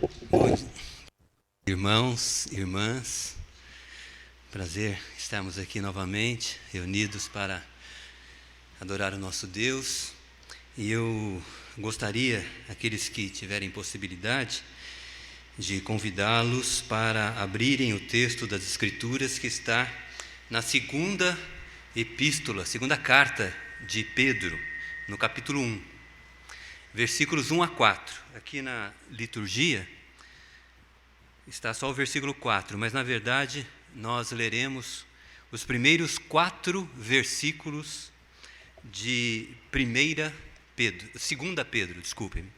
Bom dia, irmãos, irmãs, prazer estarmos aqui novamente, reunidos para adorar o nosso Deus. E eu gostaria, aqueles que tiverem possibilidade, de convidá-los para abrirem o texto das Escrituras que está na segunda epístola, segunda carta de Pedro, no capítulo 1, versículos 1 a 4. Aqui na liturgia está só o versículo 4, mas na verdade nós leremos os primeiros 4 versículos de 2 Pedro, desculpem-me.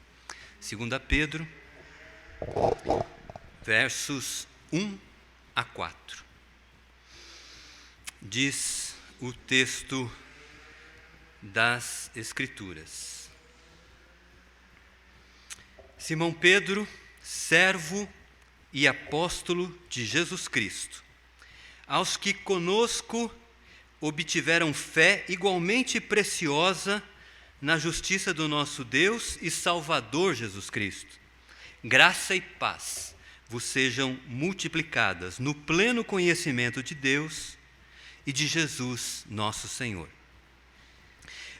2 Pedro, versos 1 a 4. Diz o texto das Escrituras: Simão Pedro, servo e apóstolo de Jesus Cristo, aos que conosco obtiveram fé igualmente preciosa na justiça do nosso Deus e Salvador Jesus Cristo, graça e paz vos sejam multiplicadas no pleno conhecimento de Deus e de Jesus nosso Senhor.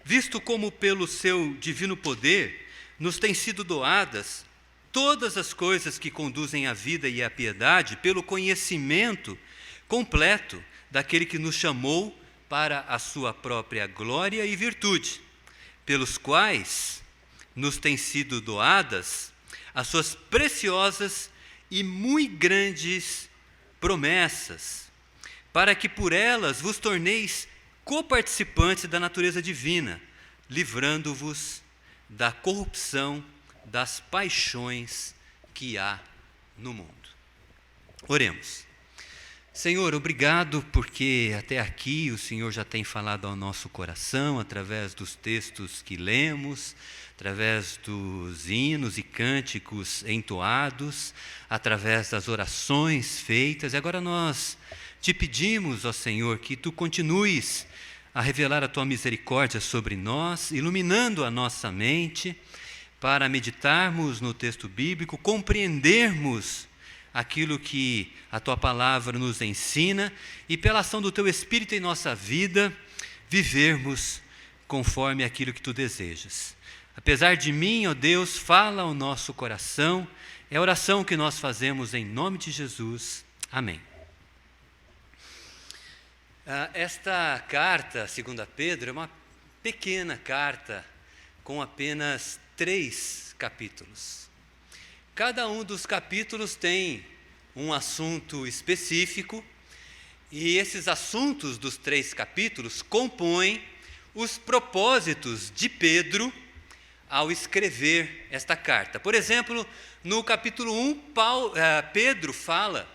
Visto como pelo seu divino poder nos têm sido doadas todas as coisas que conduzem à vida e à piedade, pelo conhecimento completo daquele que nos chamou para a sua própria glória e virtude, pelos quais nos têm sido doadas as suas preciosas e muito grandes promessas, para que por elas vos torneis coparticipantes da natureza divina, livrando-vos da corrupção das paixões que há no mundo. Oremos. Senhor, obrigado porque até aqui o Senhor já tem falado ao nosso coração através dos textos que lemos, através dos hinos e cânticos entoados, através das orações feitas. E agora nós te pedimos, ó Senhor, que Tu continues a revelar a Tua misericórdia sobre nós, iluminando a nossa mente, para meditarmos no texto bíblico, compreendermos aquilo que a Tua palavra nos ensina e, pela ação do Teu Espírito em nossa vida, vivermos conforme aquilo que Tu desejas. Apesar de mim, ó Deus, fala ao nosso coração. É a oração que nós fazemos em nome de Jesus. Amém. Esta carta, 2 Pedro, é uma pequena carta com apenas 3 capítulos. Cada um dos capítulos tem um assunto específico e esses assuntos dos 3 capítulos compõem os propósitos de Pedro ao escrever esta carta. Por exemplo, no capítulo 1, Pedro fala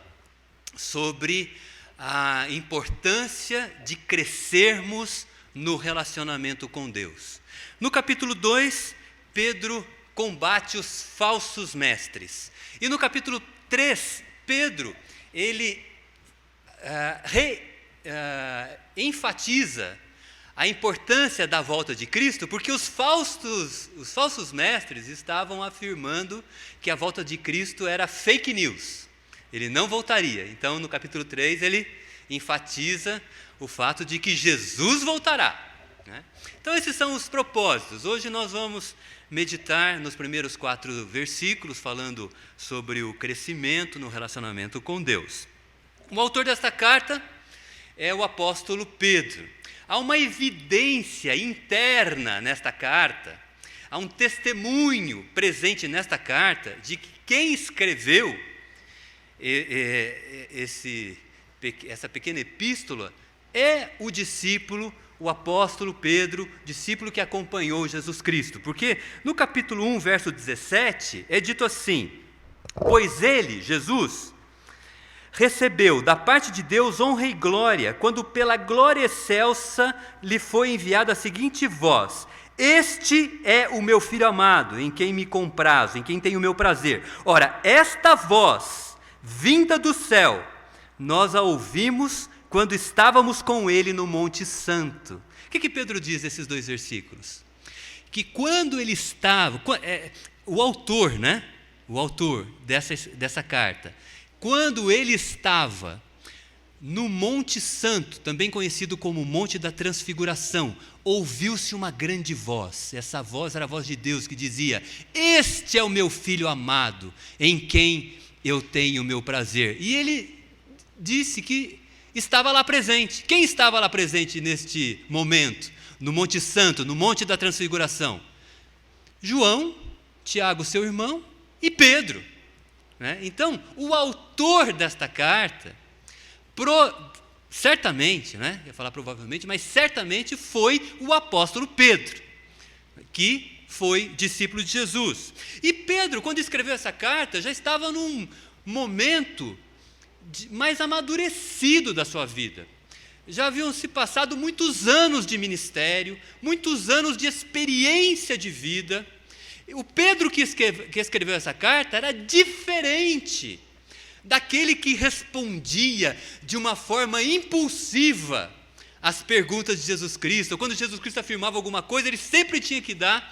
sobre a importância de crescermos no relacionamento com Deus. No capítulo 2, Pedro combate os falsos mestres. E no capítulo 3, Pedro, ele enfatiza a importância da volta de Cristo, porque os falsos mestres estavam afirmando que a volta de Cristo era fake news. Ele não voltaria. Então, no capítulo 3, ele enfatiza o fato de que Jesus voltará. Então, esses são os propósitos. Hoje nós vamos meditar nos primeiros 4 versículos, falando sobre o crescimento no relacionamento com Deus. O autor desta carta é o apóstolo Pedro. Há uma evidência interna nesta carta, há um testemunho presente nesta carta de que quem escreveu essa pequena epístola é o discípulo, o apóstolo Pedro, discípulo que acompanhou Jesus Cristo. Porque no capítulo 1, verso 17, é dito assim: pois ele, Jesus, recebeu da parte de Deus honra e glória, quando pela glória excelsa lhe foi enviada a seguinte voz: este é o meu Filho amado, em quem me comprazo, em quem tenho o meu prazer. Ora, esta voz, vinda do céu, nós a ouvimos quando estávamos com ele no Monte Santo. O que Pedro diz nesses 2 versículos? Que quando ele estava, o autor, o autor dessa carta, quando ele estava no Monte Santo, também conhecido como Monte da Transfiguração, ouviu-se uma grande voz. Essa voz era a voz de Deus que dizia: este é o meu filho amado, em quem eu tenho o meu prazer. E ele disse que estava lá presente. Quem estava lá presente neste momento, no Monte Santo, no Monte da Transfiguração? João, Tiago, seu irmão, e Pedro, né? Então, o autor desta carta, certamente, né? Ia falar provavelmente, mas certamente foi o apóstolo Pedro, que foi discípulo de Jesus. E Pedro, quando escreveu essa carta, já estava num momento mais amadurecido da sua vida. Já haviam se passado muitos anos de ministério, muitos anos de experiência de vida. O Pedro que escreveu essa carta era diferente daquele que respondia de uma forma impulsiva às perguntas de Jesus Cristo. Quando Jesus Cristo afirmava alguma coisa, ele sempre tinha que dar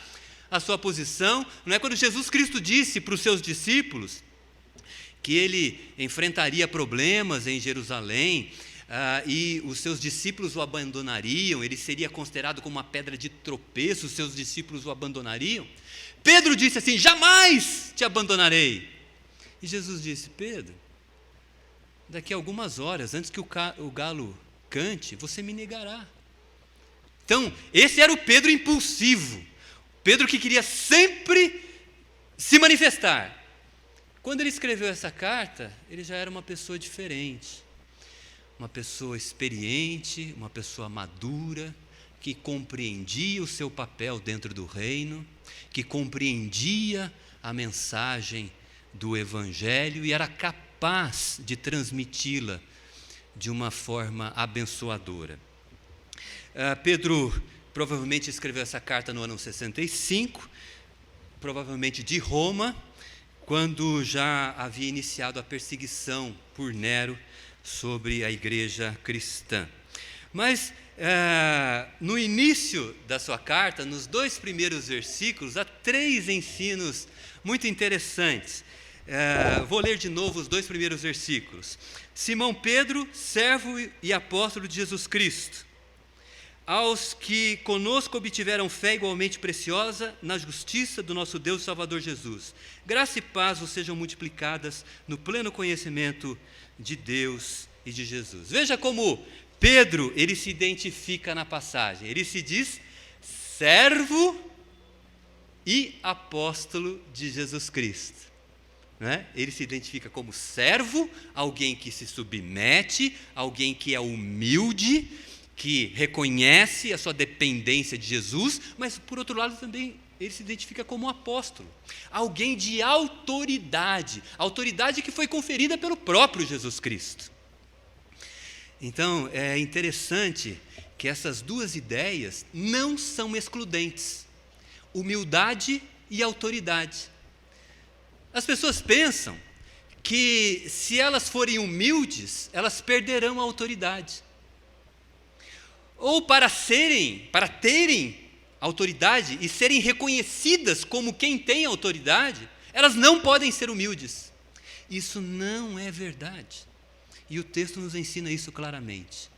a sua posição. Não é? Quando Jesus Cristo disse para os seus discípulos que ele enfrentaria problemas em Jerusalém, e os seus discípulos o abandonariam, ele seria considerado como uma pedra de tropeço, os seus discípulos o abandonariam. Pedro disse assim: jamais te abandonarei. E Jesus disse: Pedro, daqui a algumas horas, antes que o galo cante, você me negará. Então, esse era o Pedro impulsivo, Pedro que queria sempre se manifestar. Quando ele escreveu essa carta, ele já era uma pessoa diferente, uma pessoa experiente, uma pessoa madura, que compreendia o seu papel dentro do reino, que compreendia a mensagem do Evangelho e era capaz de transmiti-la de uma forma abençoadora. Pedro provavelmente escreveu essa carta no ano 65, provavelmente de Roma, quando já havia iniciado a perseguição por Nero sobre a igreja cristã. Mas no início da sua carta, nos 2 primeiros versículos, há 3 ensinos muito interessantes. Vou ler de novo os 2 primeiros versículos. Simão Pedro, servo e apóstolo de Jesus Cristo, aos que conosco obtiveram fé igualmente preciosa na justiça do nosso Deus e Salvador Jesus. Graça e paz vos sejam multiplicadas no pleno conhecimento de Deus e de Jesus. Veja como Pedro, ele se identifica na passagem. Ele se diz servo e apóstolo de Jesus Cristo. Né? Ele se identifica como servo, alguém que se submete, alguém que é humilde, que reconhece a sua dependência de Jesus, mas, por outro lado, também ele se identifica como apóstolo, alguém de autoridade, autoridade que foi conferida pelo próprio Jesus Cristo. Então, é interessante que essas 2 ideias não são excludentes, humildade e autoridade. As pessoas pensam que, se elas forem humildes, elas perderão a autoridade. Ou para terem autoridade e serem reconhecidas como quem tem autoridade, elas não podem ser humildes. Isso não é verdade. E o texto nos ensina isso claramente.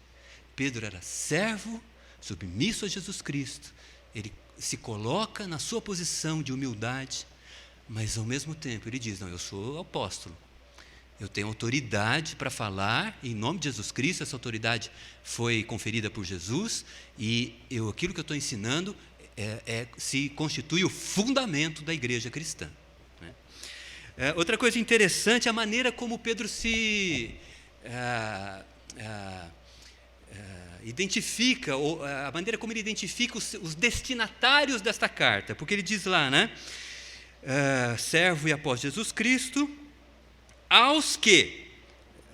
Pedro era servo, submisso a Jesus Cristo. Ele se coloca na sua posição de humildade, mas ao mesmo tempo ele diz: não, eu sou apóstolo. Eu tenho autoridade para falar em nome de Jesus Cristo, essa autoridade foi conferida por Jesus, e aquilo que eu estou ensinando se constitui o fundamento da igreja cristã. Né? Outra coisa interessante é a maneira como Pedro se identifica, ou a maneira como ele identifica os destinatários desta carta, porque ele diz lá, né? Servo e apóstolo de Jesus Cristo, aos que,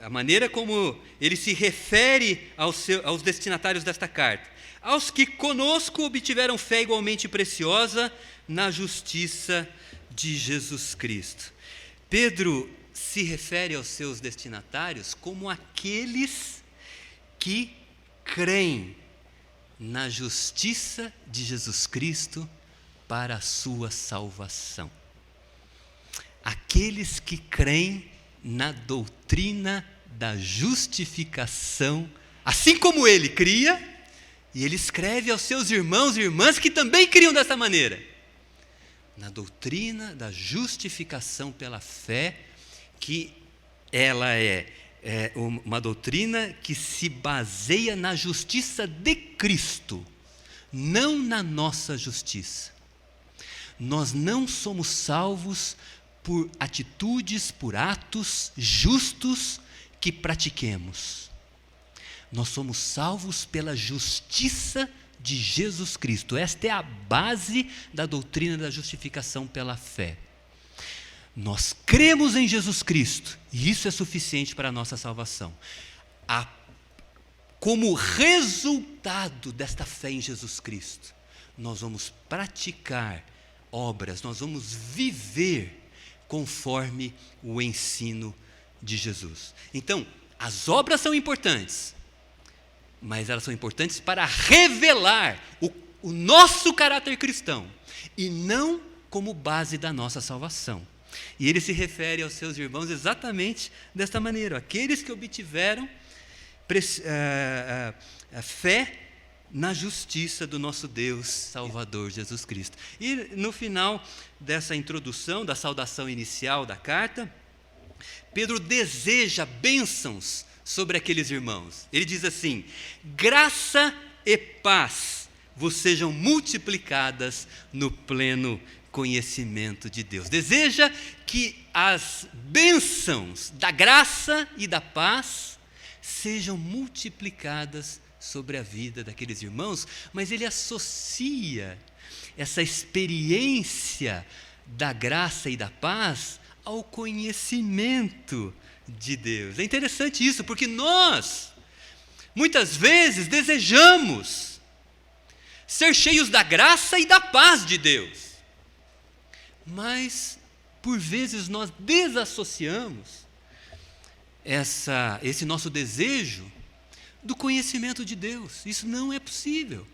a maneira como ele se refere aos destinatários desta carta, aos que conosco obtiveram fé igualmente preciosa na justiça de Jesus Cristo. Pedro se refere aos seus destinatários como aqueles que creem na justiça de Jesus Cristo para a sua salvação. aqueles que creem na doutrina da justificação, assim como ele cria, e ele escreve aos seus irmãos e irmãs que também criam dessa maneira. Na doutrina da justificação pela fé, que ela é uma doutrina que se baseia na justiça de Cristo, não na nossa justiça. Nós não somos salvos por atitudes, por atos justos que pratiquemos. Nós somos salvos pela justiça de Jesus Cristo. Esta é a base da doutrina da justificação pela fé. Nós cremos em Jesus Cristo e isso é suficiente para a nossa salvação. Como resultado desta fé em Jesus Cristo, nós vamos praticar obras, nós vamos viver conforme o ensino de Jesus. Então, as obras são importantes, mas elas são importantes para revelar o nosso caráter cristão e não como base da nossa salvação. E ele se refere aos seus irmãos exatamente desta maneira: aqueles que obtiveram a fé na justiça do nosso Deus Salvador Jesus Cristo. E no final dessa introdução, da saudação inicial da carta, Pedro deseja bênçãos sobre aqueles irmãos. Ele diz assim: graça e paz vos sejam multiplicadas no pleno conhecimento de Deus. Deseja que as bênçãos da graça e da paz sejam multiplicadas sobre a vida daqueles irmãos, mas ele associa essa experiência da graça e da paz ao conhecimento de Deus. É interessante isso, porque nós, muitas vezes, desejamos ser cheios da graça e da paz de Deus, mas, por vezes, nós desassociamos esse nosso desejo do conhecimento de Deus. Isso não é possível.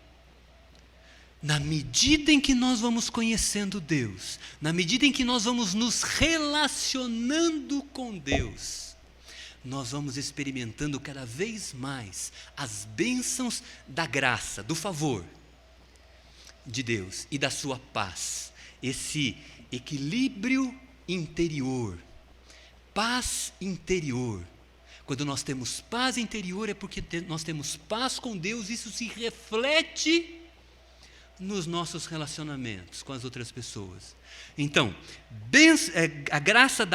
Na medida em que nós vamos conhecendo Deus, na medida em que nós vamos nos relacionando com Deus, nós vamos experimentando cada vez mais as bênçãos da graça, do favor de Deus e da sua paz. Esse equilíbrio interior, paz interior. Quando nós temos paz interior é porque nós temos paz com Deus, isso se reflete nos nossos relacionamentos com as outras pessoas. Então, a graça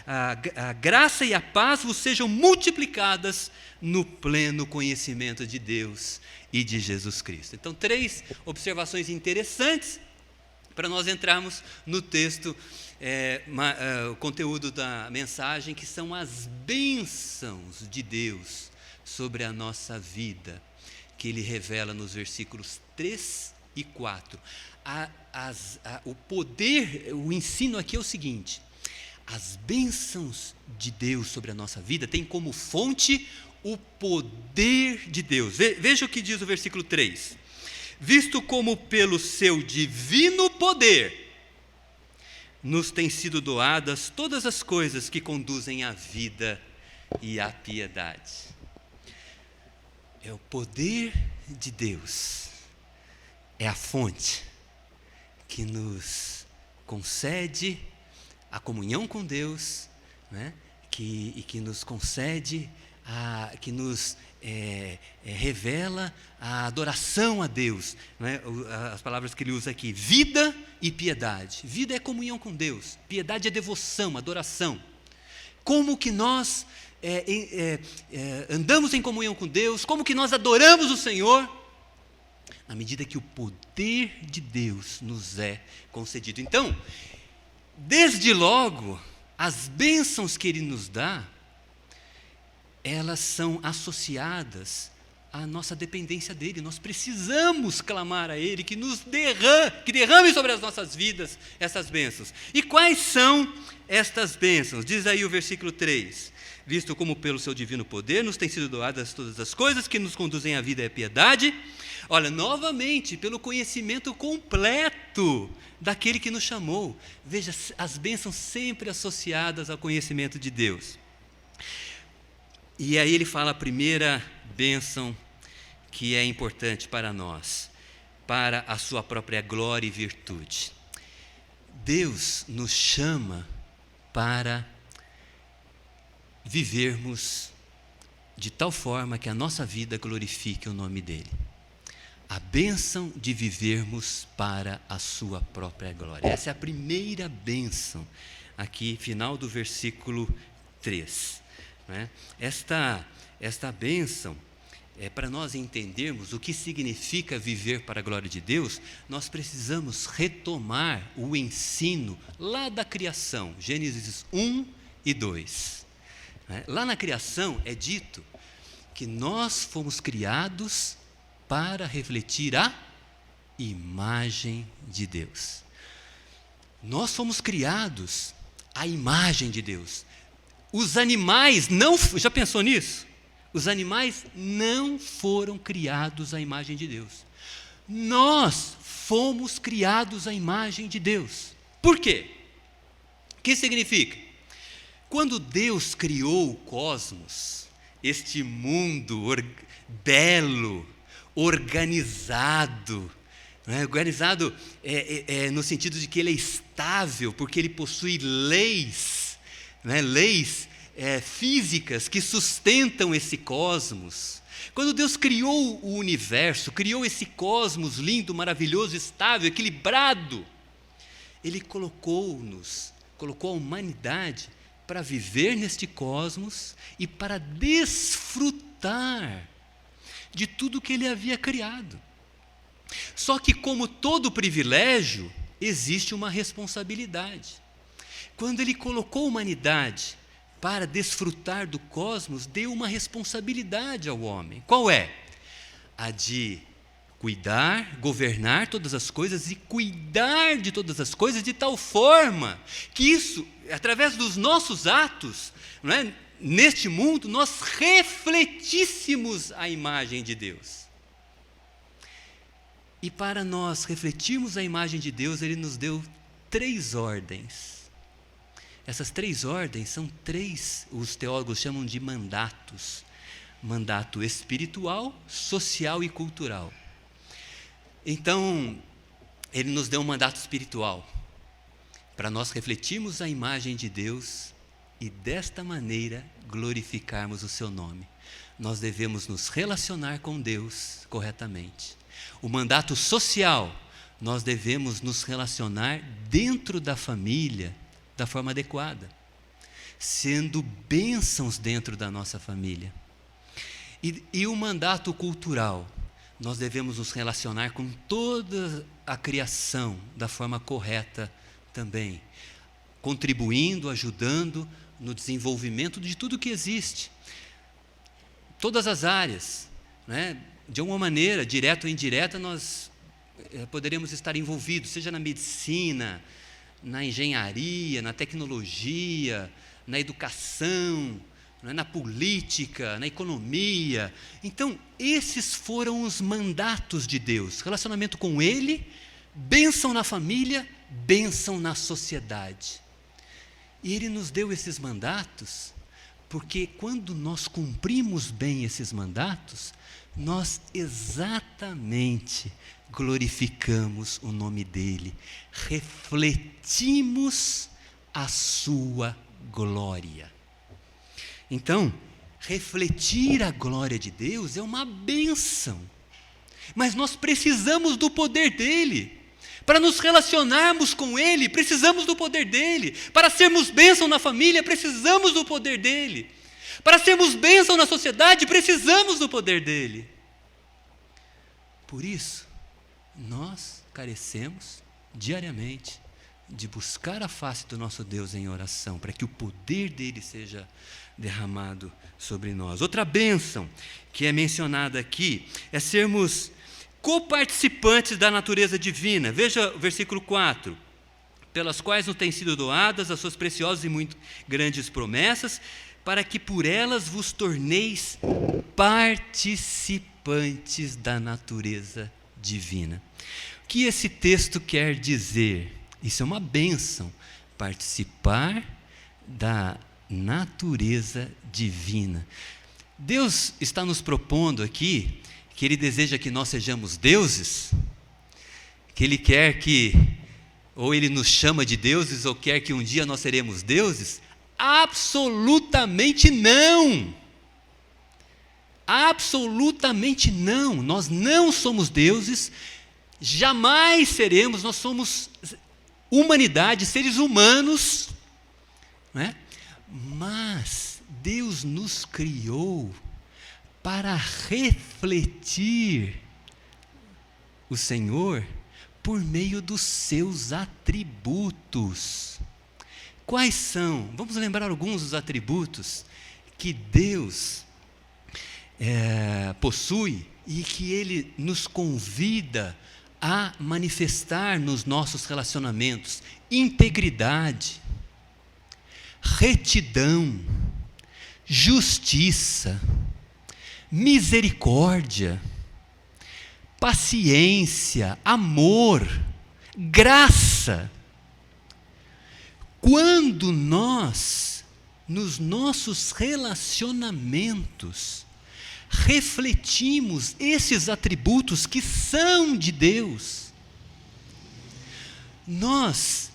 a graça e a paz vos sejam multiplicadas no pleno conhecimento de Deus e de Jesus Cristo. Então, 3 observações interessantes para nós entrarmos no texto, o conteúdo da mensagem, que são as bênçãos de Deus sobre a nossa vida, que ele revela nos versículos 3 e 4. O poder, o ensino aqui é o seguinte: as bênçãos de Deus sobre a nossa vida têm como fonte o poder de Deus. Veja o que diz o versículo 3. Visto como pelo seu divino poder nos têm sido doadas todas as coisas que conduzem à vida e à piedade. É o poder de Deus, é a fonte que nos concede a comunhão com Deus, né? que nos concede, que nos revela a adoração a Deus, né? As palavras que ele usa aqui: vida e piedade. Vida é comunhão com Deus, piedade é devoção, adoração. Como que nós andamos em comunhão com Deus, como que nós adoramos o Senhor? Na medida que o poder de Deus nos é concedido. Então, desde logo, as bênçãos que Ele nos dá, elas são associadas à nossa dependência dEle. Nós precisamos clamar a Ele que derrame sobre as nossas vidas essas bênçãos. E quais são estas bênçãos? Diz aí o versículo 3. visto como pelo seu divino poder nos têm sido doadas todas as coisas que nos conduzem à vida e à piedade. Olha, novamente, pelo conhecimento completo daquele que nos chamou. Veja, as bênçãos sempre associadas ao conhecimento de Deus. E aí ele fala a primeira bênção que é importante para nós, para a sua própria glória e virtude. Deus nos chama para vivermos de tal forma que a nossa vida glorifique o nome dEle. A bênção de vivermos para a sua própria glória. Essa é a primeira bênção, aqui, final do versículo 3. Né? Esta bênção, para nós entendermos o que significa viver para a glória de Deus, nós precisamos retomar o ensino lá da criação, Gênesis 1 e 2. Lá na criação é dito que nós fomos criados para refletir a imagem de Deus. Nós fomos criados à imagem de Deus. Os animais não... Já pensou nisso? Os animais não foram criados à imagem de Deus. Nós fomos criados à imagem de Deus. Por quê? O que significa? Quando Deus criou o cosmos, este mundo belo, organizado, né? Organizado no sentido de que ele é estável, porque ele possui leis, né? Leis físicas que sustentam esse cosmos. Quando Deus criou o universo, criou esse cosmos lindo, maravilhoso, estável, equilibrado, Ele colocou a humanidade para viver neste cosmos e para desfrutar de tudo que Ele havia criado. Só que, como todo privilégio, existe uma responsabilidade. Quando Ele colocou a humanidade para desfrutar do cosmos, deu uma responsabilidade ao homem. Qual é? A de cuidar, governar todas as coisas e cuidar de todas as coisas de tal forma que isso, através dos nossos atos, não é? Neste mundo, nós refletíssemos a imagem de Deus. E para nós refletirmos a imagem de Deus, Ele nos deu 3 ordens. Essas 3 ordens são 3, os teólogos chamam de mandatos. Mandato espiritual, social e cultural. Então, Ele nos deu um mandato espiritual, para nós refletirmos a imagem de Deus e desta maneira glorificarmos o seu nome. Nós devemos nos relacionar com Deus corretamente. O mandato social, nós devemos nos relacionar dentro da família da forma adequada, sendo bênçãos dentro da nossa família. E o mandato cultural, nós devemos nos relacionar com toda a criação da forma correta também, contribuindo, ajudando no desenvolvimento de tudo que existe. Todas as áreas, né? De alguma maneira, direta ou indireta, nós poderemos estar envolvidos, seja na medicina, na engenharia, na tecnologia, na educação, na política, na economia. Então, esses foram os mandatos de Deus. Relacionamento com Ele, bênção na família, bênção na sociedade. E Ele nos deu esses mandatos, porque quando nós cumprimos bem esses mandatos, nós exatamente glorificamos o nome dEle, refletimos a sua glória. Então, refletir a glória de Deus é uma bênção, mas nós precisamos do poder dEle. Para nos relacionarmos com Ele, precisamos do poder dEle. Para sermos bênção na família, precisamos do poder dEle. Para sermos bênção na sociedade, precisamos do poder dEle. Por isso, nós carecemos diariamente de buscar a face do nosso Deus em oração, para que o poder dEle seja derramado sobre nós. Outra bênção que é mencionada aqui é sermos coparticipantes da natureza divina. Veja o versículo 4. Pelas quais nos têm sido doadas as suas preciosas e muito grandes promessas, para que por elas vos torneis participantes da natureza divina. O que esse texto quer dizer? Isso é uma bênção, participar da natureza divina. Deus está nos propondo aqui que Ele deseja que nós sejamos deuses, que Ele quer que, ou Ele nos chama de deuses, ou quer que um dia nós seremos deuses? Absolutamente não! Absolutamente não! Nós não somos deuses, jamais seremos, nós somos humanidade, seres humanos, não é? Mas Deus nos criou para refletir o Senhor por meio dos seus atributos. Quais são? Vamos lembrar alguns dos atributos que Deus possui e que Ele nos convida a manifestar nos nossos relacionamentos: integridade, retidão, justiça, misericórdia, paciência, amor, graça. Quando nós, nos nossos relacionamentos, refletimos esses atributos que são de Deus, nós,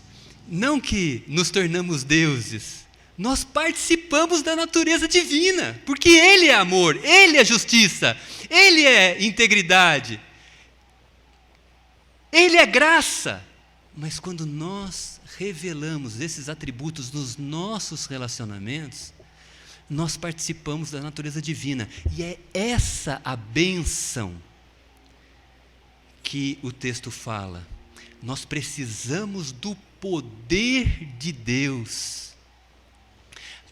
não que nos tornamos deuses, nós participamos da natureza divina, porque Ele é amor, Ele é justiça, Ele é integridade, Ele é graça. Mas quando nós revelamos esses atributos nos nossos relacionamentos, nós participamos da natureza divina. E é essa a bênção que o texto fala. Nós precisamos do poder de Deus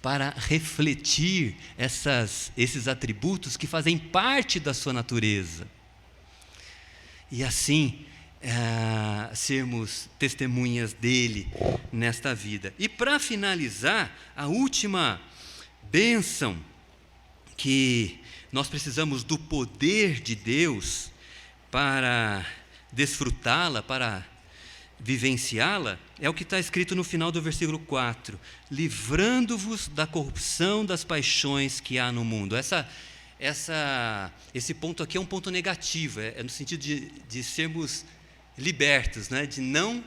para refletir esses atributos que fazem parte da sua natureza. E assim, sermos testemunhas dele nesta vida. E para finalizar, a última bênção que nós precisamos do poder de Deus para desfrutá-la, para vivenciá-la, é o que está escrito no final do versículo 4: livrando-vos da corrupção das paixões que há no mundo. Esse ponto aqui é um ponto negativo, é no sentido de sermos libertos, né? De não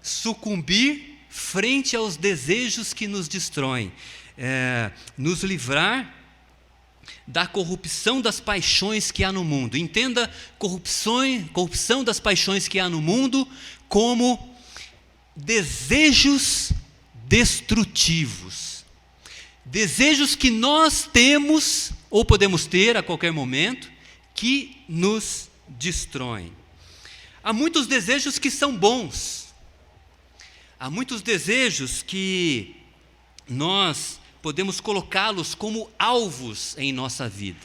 sucumbir frente aos desejos que nos destroem, nos livrar da corrupção das paixões que há no mundo. Entenda corrupção das paixões que há no mundo como desejos destrutivos, desejos que nós temos ou podemos ter a qualquer momento, que nos destroem. Há muitos desejos que são bons, há muitos desejos que nós podemos colocá-los como alvos em nossa vida.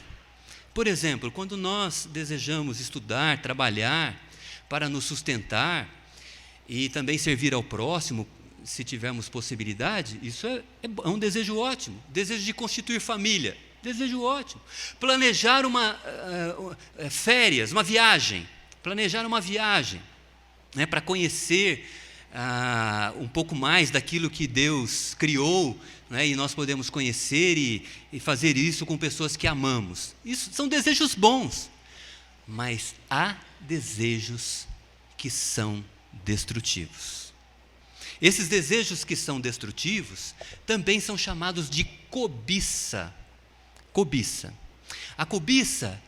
Por exemplo, quando nós desejamos estudar, trabalhar para nos sustentar e também servir ao próximo, se tivermos possibilidade, isso é um desejo ótimo. Desejo de constituir família, desejo ótimo. Planejar férias, uma viagem. Planejar uma viagem, né, para conhecer um pouco mais daquilo que Deus criou, né, e nós podemos conhecer e fazer isso com pessoas que amamos. Isso são desejos bons, mas há desejos que são destrutivos. Esses desejos que são destrutivos também são chamados de cobiça. Cobiça. A cobiça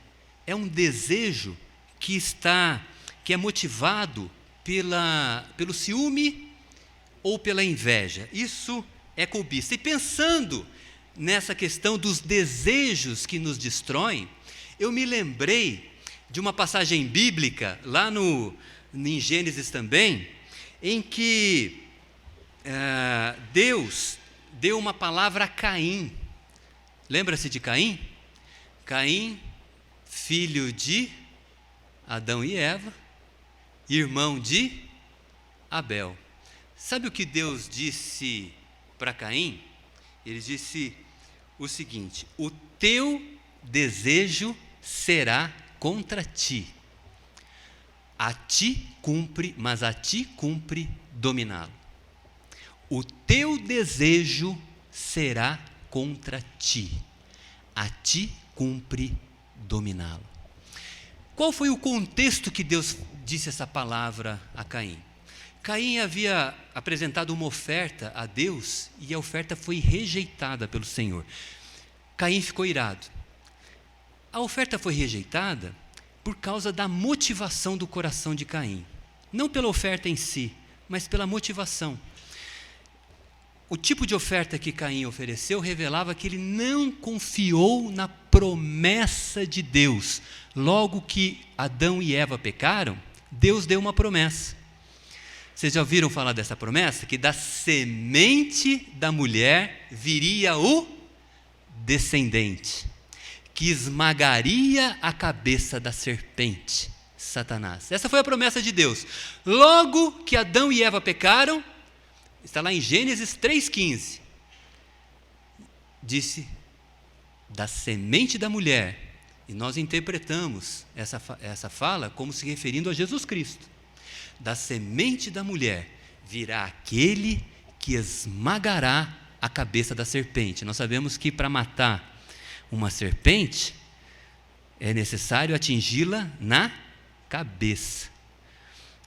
é um desejo que é motivado pelo ciúme ou pela inveja. Isso é cobiça. E pensando nessa questão dos desejos que nos destroem, eu me lembrei de uma passagem bíblica, lá em Gênesis também, em que Deus deu uma palavra a Caim. Lembra-se de Caim? Caim, filho de Adão e Eva, irmão de Abel. Sabe o que Deus disse para Caim? Ele disse: o seguinte: o teu desejo será contra ti. A ti cumpre, mas a ti cumpre dominá-lo. O teu desejo será contra ti. A ti cumpre dominá-lo. Qual foi o contexto que Deus disse essa palavra a Caim? Caim havia apresentado uma oferta a Deus e a oferta foi rejeitada pelo Senhor. Caim ficou irado. A oferta foi rejeitada por causa da motivação do coração de Caim. Não pela oferta em si, mas pela motivação. O tipo de oferta que Caim ofereceu revelava que ele não confiou na promessa de Deus. Logo que Adão e Eva pecaram, Deus deu uma promessa. Vocês já ouviram falar dessa promessa? Que da semente da mulher viria o descendente, que esmagaria a cabeça da serpente, Satanás. Essa foi a promessa de Deus. Logo que Adão e Eva pecaram, está lá em Gênesis 3,15, disse, da semente da mulher, e nós interpretamos essa fala como se referindo a Jesus Cristo. Da semente da mulher virá aquele que esmagará a cabeça da serpente. Nós sabemos que para matar uma serpente é necessário atingi-la na cabeça.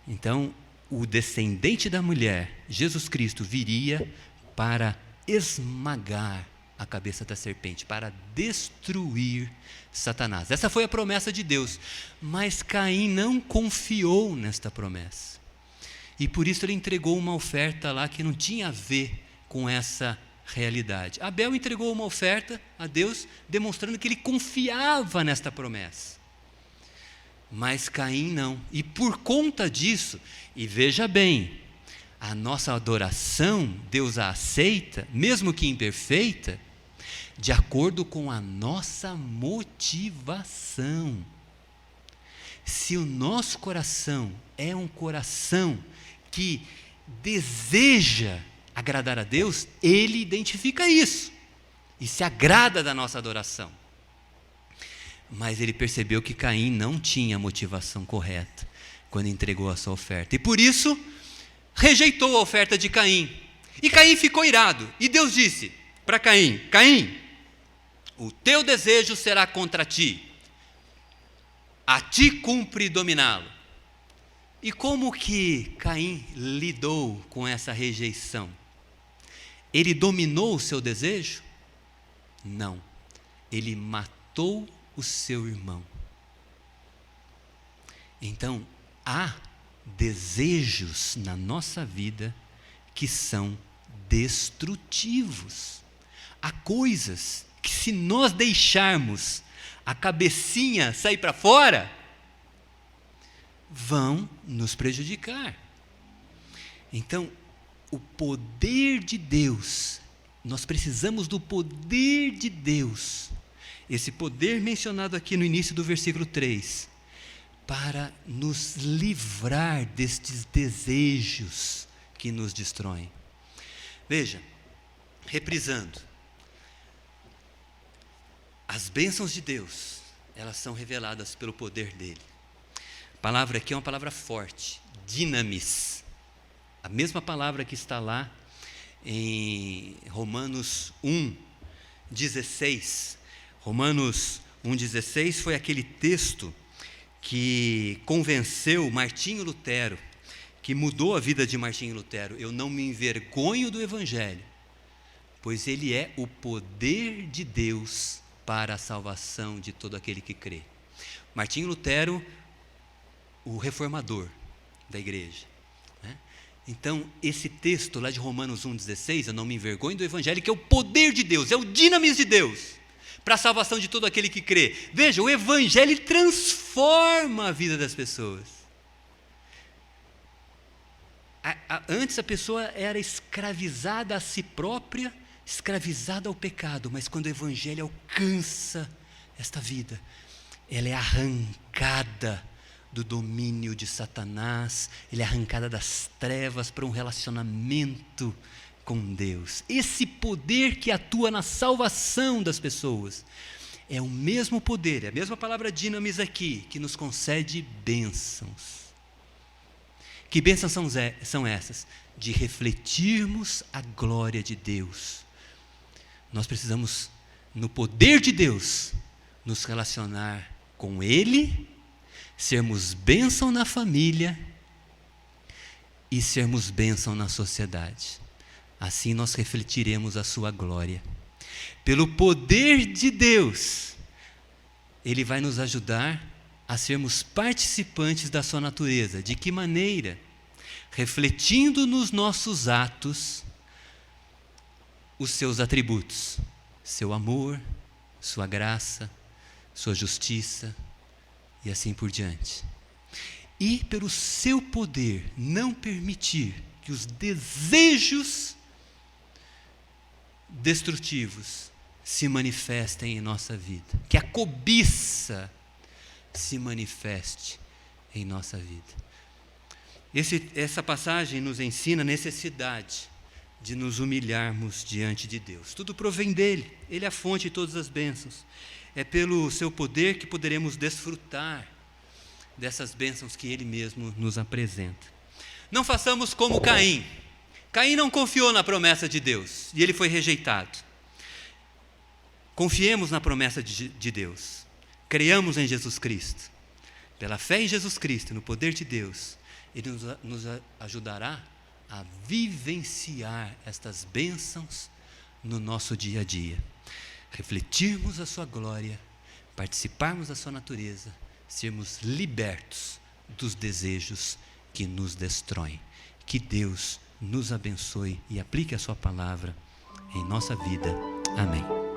Então, o descendente da mulher, Jesus Cristo, viria para esmagar a cabeça da serpente, para destruir Satanás. Essa foi a promessa de Deus, mas Caim não confiou nesta promessa. E por isso ele entregou uma oferta lá que não tinha a ver com essa realidade. Abel entregou uma oferta a Deus, demonstrando que ele confiava nesta promessa. Mas Caim não. E por conta disso, e veja bem, a nossa adoração, Deus a aceita, mesmo que imperfeita, de acordo com a nossa motivação. Se o nosso coração é um coração que deseja agradar a Deus, Ele identifica isso e se agrada da nossa adoração. Mas ele percebeu que Caim não tinha a motivação correta quando entregou a sua oferta. E por isso, rejeitou a oferta de Caim. E Caim ficou irado. E Deus disse para Caim: Caim, o teu desejo será contra ti. A ti cumpre dominá-lo. E como que Caim lidou com essa rejeição? Ele dominou o seu desejo? Não. Ele matou o seu irmão. Então, há desejos na nossa vida que são destrutivos. Há coisas que, se nós deixarmos a cabecinha sair para fora, vão nos prejudicar. Então, o poder de Deus, nós precisamos do poder de Deus, esse poder mencionado aqui no início do versículo 3, para nos livrar destes desejos que nos destroem. Veja, reprisando, as bênçãos de Deus, elas são reveladas pelo poder dele. A palavra aqui é uma palavra forte, dinamis, a mesma palavra que está lá em Romanos 1:16. Romanos 1:16 foi aquele texto que convenceu Martinho Lutero, que mudou a vida de Martinho Lutero. Eu não me envergonho do Evangelho, pois ele é o poder de Deus para a salvação de todo aquele que crê. Martinho Lutero, o reformador da igreja, né? Então, esse texto lá de Romanos 1:16, eu não me envergonho do Evangelho, que é o poder de Deus, é o dinamis de Deus, para a salvação de todo aquele que crê. Veja, o Evangelho transforma a vida das pessoas. Antes a pessoa era escravizada a si própria, escravizada ao pecado, mas quando o Evangelho alcança esta vida, ela é arrancada do domínio de Satanás, ela é arrancada das trevas para um relacionamento com Deus. Esse poder que atua na salvação das pessoas é o mesmo poder, é a mesma palavra dinamis aqui, que nos concede bênçãos. Que bênçãos são essas? De refletirmos a glória de Deus. Nós precisamos, no poder de Deus, nos relacionar com Ele, sermos bênção na família e sermos bênção na sociedade. Assim nós refletiremos a sua glória. Pelo poder de Deus, Ele vai nos ajudar a sermos participantes da sua natureza. De que maneira? Refletindo nos nossos atos os seus atributos, seu amor, sua graça, sua justiça e assim por diante. E pelo seu poder não permitir que os desejos destrutivos se manifestem em nossa vida, que a cobiça se manifeste em nossa vida. Essa passagem nos ensina a necessidade de nos humilharmos diante de Deus. Tudo provém dele, ele é a fonte de todas as bênçãos. É pelo seu poder que poderemos desfrutar dessas bênçãos que ele mesmo nos apresenta. Não façamos como Caim. Caim não confiou na promessa de Deus e ele foi rejeitado. Confiemos na promessa de Deus. Creiamos em Jesus Cristo. Pela fé em Jesus Cristo, no poder de Deus, Ele nos ajudará a vivenciar estas bênçãos no nosso dia a dia. Refletirmos a sua glória, participarmos da sua natureza, sermos libertos dos desejos que nos destroem. Que Deus nos abençoe e aplique a sua palavra em nossa vida. Amém.